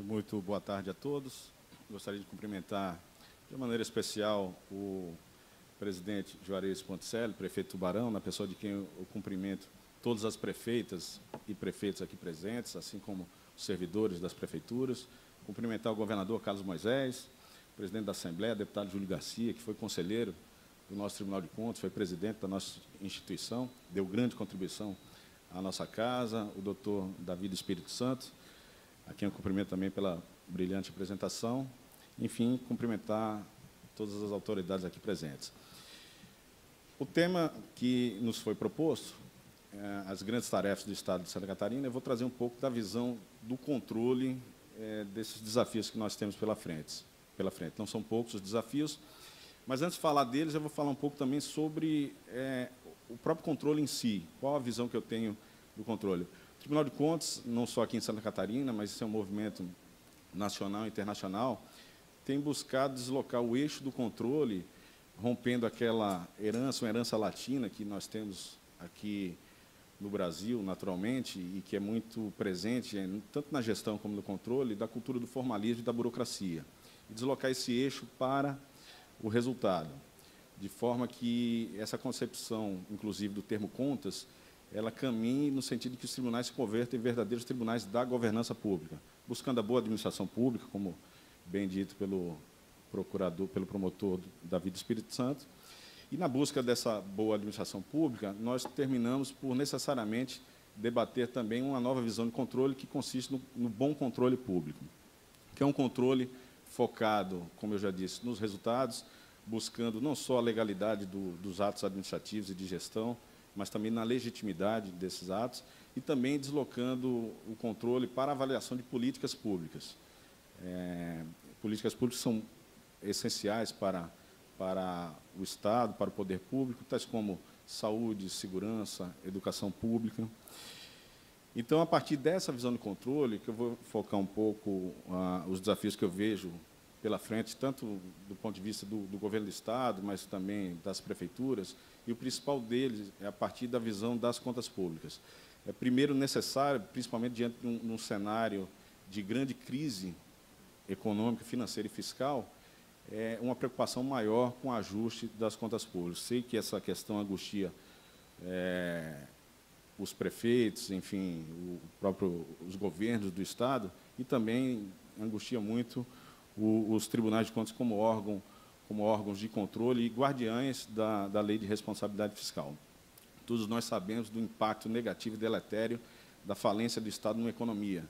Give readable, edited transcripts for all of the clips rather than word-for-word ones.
Muito boa tarde a todos. Gostaria de cumprimentar, de maneira especial, o presidente Juarez Ponticelli, prefeito Tubarão, na pessoa de quem eu cumprimento todas as prefeitas e prefeitos aqui presentes, assim como os servidores das prefeituras. Cumprimentar o governador Carlos Moisés, presidente da Assembleia, deputado Júlio Garcia, que foi conselheiro do nosso Tribunal de Contas, foi presidente da nossa instituição, deu grande contribuição à nossa casa, o doutor Davi do Espírito Santo, a quem eu cumprimento também pela brilhante apresentação. Enfim, cumprimentar todas as autoridades aqui presentes. O tema que nos foi proposto, as grandes tarefas do Estado de Santa Catarina, eu vou trazer um pouco da visão do controle desses desafios que nós temos pela frente. Não são poucos os desafios, mas antes de falar deles, eu vou falar um pouco também sobre o próprio controle em si, qual a visão que eu tenho do controle. O Tribunal de Contas, não só aqui em Santa Catarina, mas isso é um movimento nacional e internacional, tem buscado deslocar o eixo do controle, rompendo aquela herança, uma herança latina que nós temos aqui no Brasil, naturalmente, e que é muito presente, tanto na gestão como no controle, da cultura do formalismo e da burocracia. E deslocar esse eixo para o resultado, de forma que essa concepção, inclusive, do termo contas, ela caminhe no sentido de que os tribunais se convertam em verdadeiros tribunais da governança pública, buscando a boa administração pública, como bem dito pelo procurador, pelo promotor Davi do Espírito Santo. E, na busca dessa boa administração pública, nós terminamos por, necessariamente, debater também uma nova visão de controle que consiste no bom controle público, que é um controle focado, como eu já disse, nos resultados, buscando não só a legalidade dos atos administrativos e de gestão, mas também na legitimidade desses atos, e também deslocando o controle para a avaliação de políticas públicas. Políticas públicas são essenciais para o Estado, para o poder público, tais como saúde, segurança, educação pública. Então, a partir dessa visão de controle, que eu vou focar um pouco os desafios que eu vejo pela frente, tanto do ponto de vista do governo do Estado, mas também das prefeituras, e o principal deles é a partir da visão das contas públicas. É primeiro necessário, principalmente diante de um cenário de grande crise econômica, financeira e fiscal, uma preocupação maior com o ajuste das contas públicas. Sei que essa questão angustia os prefeitos, enfim, os governos do Estado, e também angustia muito os tribunais de contas como órgãos de controle e guardiães da lei de responsabilidade fiscal. Todos nós sabemos do impacto negativo e deletério da falência do Estado numa economia.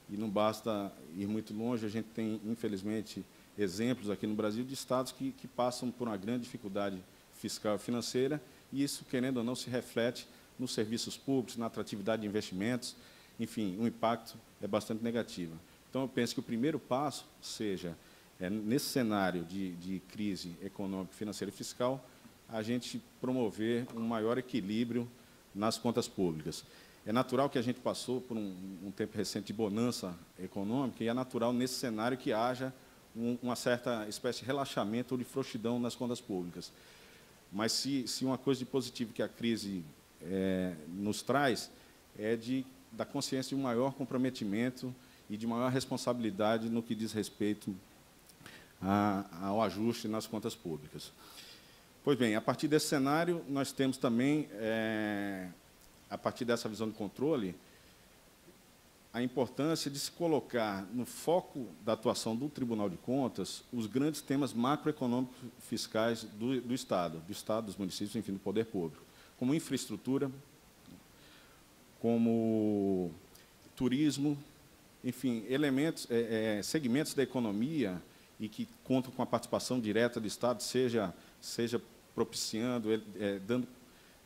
E não basta ir muito longe, a gente tem, infelizmente, exemplos aqui no Brasil de estados que passam por uma grande dificuldade fiscal e financeira, e isso, querendo ou não, se reflete nos serviços públicos, na atratividade de investimentos, enfim, o impacto é bastante negativo. Então, eu penso que o primeiro passo seja, nesse cenário de crise econômica, financeira e fiscal, a gente promover um maior equilíbrio nas contas públicas. É natural que a gente passou por um tempo recente de bonança econômica, e é natural, nesse cenário, que haja uma certa espécie de relaxamento ou de frouxidão nas contas públicas. Mas, se uma coisa de positivo que a crise nos traz, da consciência de um maior comprometimento e de maior responsabilidade no que diz respeito ao ajuste nas contas públicas. Pois bem, a partir desse cenário, nós temos também, a partir dessa visão de controle, a importância de se colocar no foco da atuação do Tribunal de Contas os grandes temas macroeconômicos fiscais do Estado, dos municípios, enfim, do poder público, como infraestrutura, como turismo, enfim, segmentos da economia e que contam com a participação direta do Estado, seja propiciando,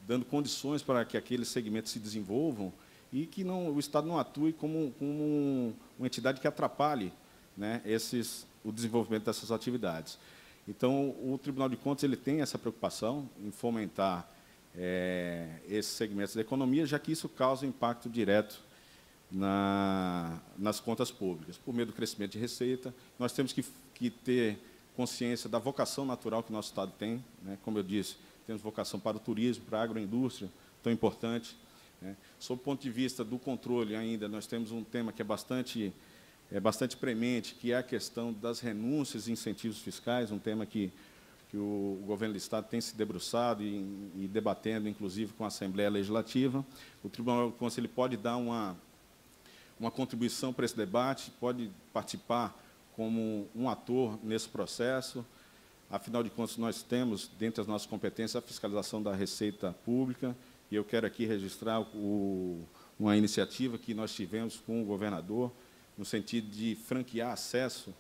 dando condições para que aqueles segmentos se desenvolvam, e que o Estado não atue como uma entidade que atrapalhe, né, o desenvolvimento dessas atividades. Então, o Tribunal de Contas ele tem essa preocupação em fomentar esses segmentos da economia, já que isso causa impacto direto nas contas públicas. Por meio do crescimento de receita, nós temos que ter consciência da vocação natural que o nosso Estado tem, né? Como eu disse, temos vocação para o turismo, para a agroindústria, tão importante. Sob o ponto de vista do controle ainda, nós temos um tema que é bastante bastante premente, que é a questão das renúncias e incentivos fiscais, um tema que o governo do Estado tem se debruçado e debatendo, inclusive, com a Assembleia Legislativa. O Tribunal de Contas ele pode dar uma contribuição para esse debate, pode participar como um ator nesse processo. Afinal de contas, nós temos, dentre as nossas competências, a fiscalização da Receita Pública, e eu quero aqui registrar uma iniciativa que nós tivemos com o governador, no sentido de franquear acesso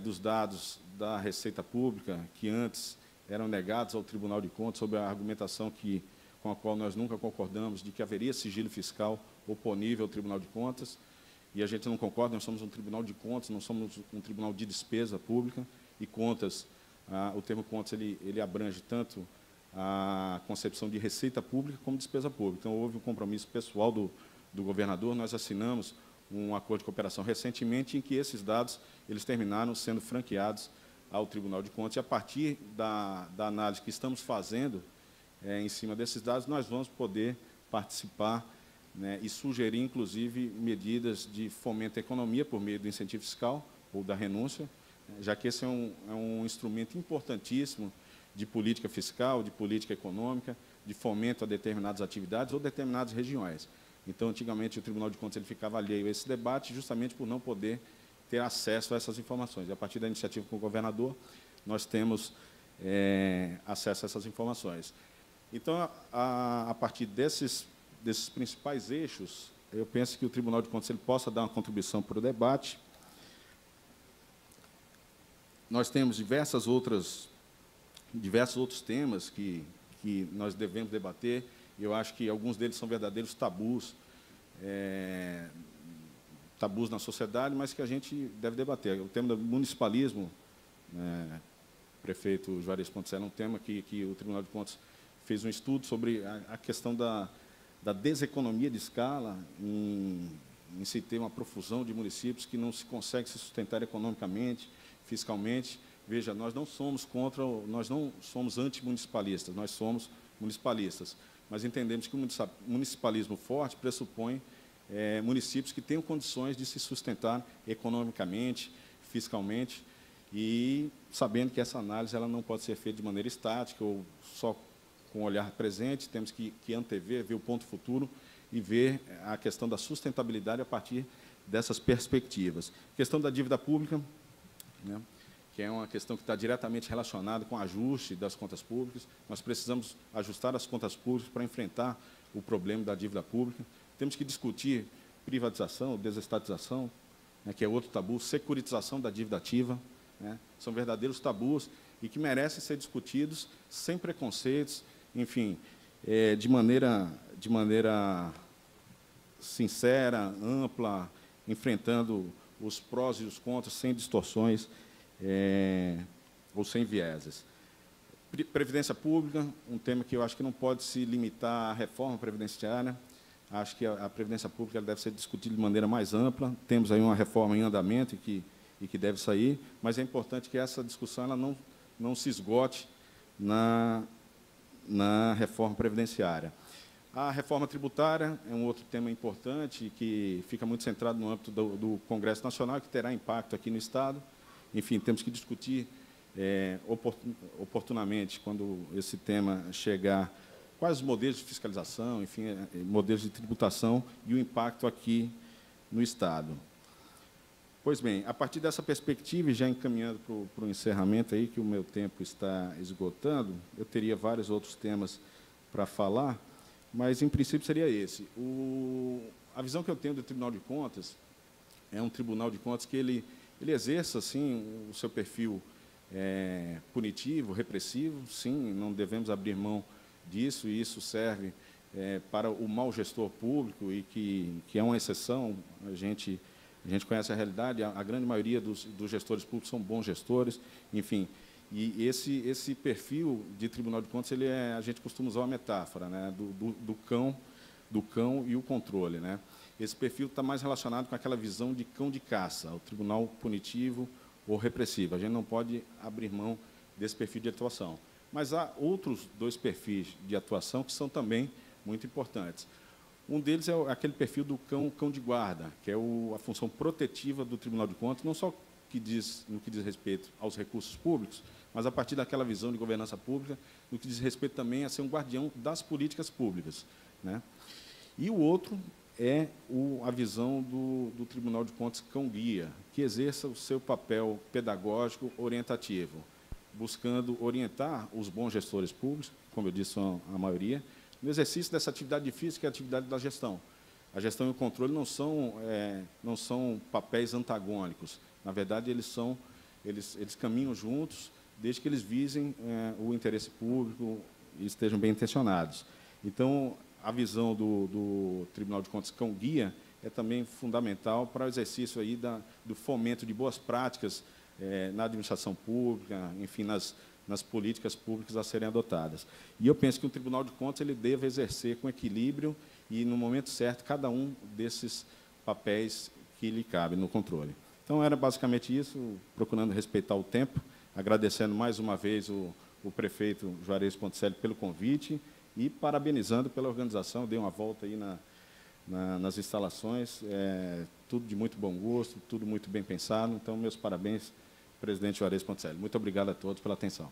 dos dados da Receita Pública, que antes eram negados ao Tribunal de Contas, sob a argumentação com a qual nós nunca concordamos, de que haveria sigilo fiscal oponível ao Tribunal de Contas, e a gente não concorda, nós somos um Tribunal de Contas, não somos um Tribunal de Despesa Pública, e contas, o termo contas ele abrange tanto a concepção de receita pública como despesa pública. Então, houve um compromisso pessoal do governador, nós assinamos um acordo de cooperação recentemente, em que esses dados eles terminaram sendo franqueados ao Tribunal de Contas, e a partir da análise que estamos fazendo em cima desses dados, nós vamos poder participar, né, e sugerir, inclusive, medidas de fomento à economia por meio do incentivo fiscal ou da renúncia, já que esse é um instrumento importantíssimo de política fiscal, de política econômica, de fomento a determinadas atividades ou determinadas regiões. Então, antigamente, o Tribunal de Contas ele ficava alheio a esse debate justamente por não poder ter acesso a essas informações. E, a partir da iniciativa com o governador, nós temos acesso a essas informações. Então, a partir desses principais eixos, eu penso que o Tribunal de Contas ele possa dar uma contribuição para o debate. Nós temos diversos outros temas que nós devemos debater, e eu acho que alguns deles são verdadeiros tabus na sociedade, mas que a gente deve debater. O tema do municipalismo, prefeito Juarez Ponticelli, é um tema que o Tribunal de Contas fez um estudo sobre a questão da deseconomia de escala em se ter uma profusão de municípios que não se consegue se sustentar economicamente, fiscalmente. Veja, nós não somos antimunicipalistas, nós somos municipalistas, mas entendemos que o municipalismo forte pressupõe municípios que tenham condições de se sustentar economicamente, fiscalmente, e sabendo que essa análise ela não pode ser feita de maneira estática ou só com o olhar presente, temos que antever, ver o ponto futuro e ver a questão da sustentabilidade a partir dessas perspectivas. A questão da dívida pública, né, que é uma questão que está diretamente relacionada com o ajuste das contas públicas. Nós precisamos ajustar as contas públicas para enfrentar o problema da dívida pública. Temos que discutir privatização, desestatização, né, que é outro tabu, securitização da dívida ativa, né, são verdadeiros tabus e que merecem ser discutidos sem preconceitos, enfim, de maneira sincera, ampla, enfrentando os prós e os contras, sem distorções ou sem vieses. Previdência pública, um tema que eu acho que não pode se limitar à reforma previdenciária. Acho que a Previdência Pública ela deve ser discutida de maneira mais ampla. Temos aí uma reforma em andamento e que deve sair, mas é importante que essa discussão ela não se esgote na reforma previdenciária. A reforma tributária é um outro tema importante que fica muito centrado no âmbito do Congresso Nacional, que terá impacto aqui no Estado. Enfim, temos que discutir oportunamente, quando esse tema chegar, quais os modelos de fiscalização, enfim, modelos de tributação e o impacto aqui no Estado. Pois bem, a partir dessa perspectiva, e já encaminhando para o encerramento, aí, que o meu tempo está esgotando, eu teria vários outros temas para falar, mas, em princípio, seria esse. A visão que eu tenho do Tribunal de Contas é um Tribunal de Contas que ele exerça, sim, o seu perfil punitivo, repressivo, sim, não devemos abrir mão disso, e isso serve para o mau gestor público, e que é uma exceção. A gente conhece a realidade, a grande maioria dos gestores públicos são bons gestores, enfim, e esse perfil de Tribunal de Contas, a gente costuma usar uma metáfora, né, do cão e o controle, né? Esse perfil está mais relacionado com aquela visão de cão de caça, o tribunal punitivo ou repressivo. A gente não pode abrir mão desse perfil de atuação. Mas há outros dois perfis de atuação que são também muito importantes. Um deles é aquele perfil do cão de guarda, que é a função protetiva do Tribunal de Contas, não só no que diz respeito aos recursos públicos, mas a partir daquela visão de governança pública, no que diz respeito também a ser um guardião das políticas públicas, né? E o outro é a visão do Tribunal de Contas cão-guia, que exerça o seu papel pedagógico orientativo, buscando orientar os bons gestores públicos, como eu disse, são a maioria, no exercício dessa atividade difícil, que é a atividade da gestão. A gestão e o controle não são papéis antagônicos. Na verdade, eles caminham juntos, desde que eles visem o interesse público e estejam bem intencionados. Então, a visão do Tribunal de Contas cão-guia é também fundamental para o exercício aí do fomento de boas práticas na administração pública, enfim, nas políticas públicas a serem adotadas. E eu penso que o Tribunal de Contas ele deve exercer com equilíbrio e, no momento certo, cada um desses papéis que lhe cabem no controle. Então, era basicamente isso, procurando respeitar o tempo, agradecendo mais uma vez o prefeito Juarez Ponticelli pelo convite e parabenizando pela organização. Dei uma volta aí nas instalações, tudo de muito bom gosto, tudo muito bem pensado. Então, meus parabéns, presidente Juarez Ponticelli. Muito obrigado a todos pela atenção.